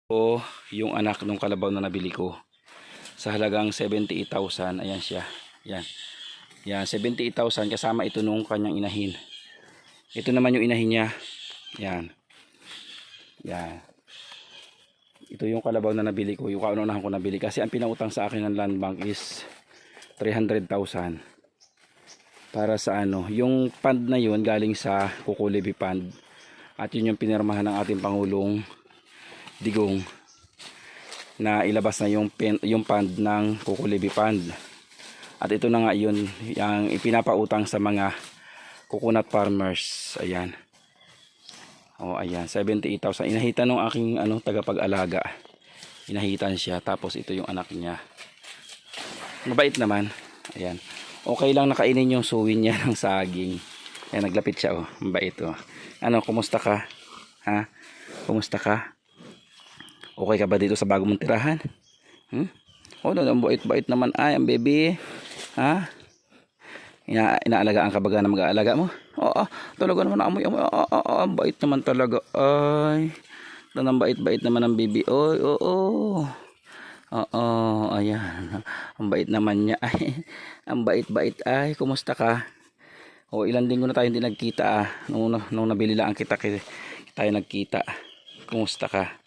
O yung anak ng kalabaw na nabili ko sa halagang 78,000. Ayan siya. Yan. Yan, 78,000 kasama ito nung kanyang inahin. Ito naman yung inahin niya. Yan. Yan. Ito yung kalabaw na nabili ko. Yung kaunahan ko nabili. Kasi ang pinautang sa akin ng land bank is 300,000. Para sa ano. Yung fund na yun galing sa Kukulibi Fund. At yun yung pinirmahan ng ating Pangulong Digong na ilabas na yung fund ng Kukulibi Fund. At ito na nga yun yung ipinapautang sa mga coconut farmers. Ayan. Oh, ayan, 78,000. Inahitan ng aking tagapag-alaga. Inahitan siya, tapos ito yung anak niya. Mabait naman. Ayan. Okay lang nakainin yung suwin niya ng saging. Ayan, naglapit siya, oh. Mabait, oh. Ano, kumusta ka? Ha? Kumusta ka? Okay ka ba dito sa bago mong tirahan? Oh, ang bait-bait naman ay ang baby. Ha? Inaalagaan ka ba ng mag-aalaga mo? Oo, talaga naman amoy. Ang bait naman talaga. Ay, ang bait-bait naman ng baby. Oy, oo. Oo, ayan. Ang bait naman niya. Ay, ang bait-bait. Ay, kumusta ka? O, ilang linggo na tayo hindi nagkita. Nung nabili lang kita tayo nagkita. Kumusta ka?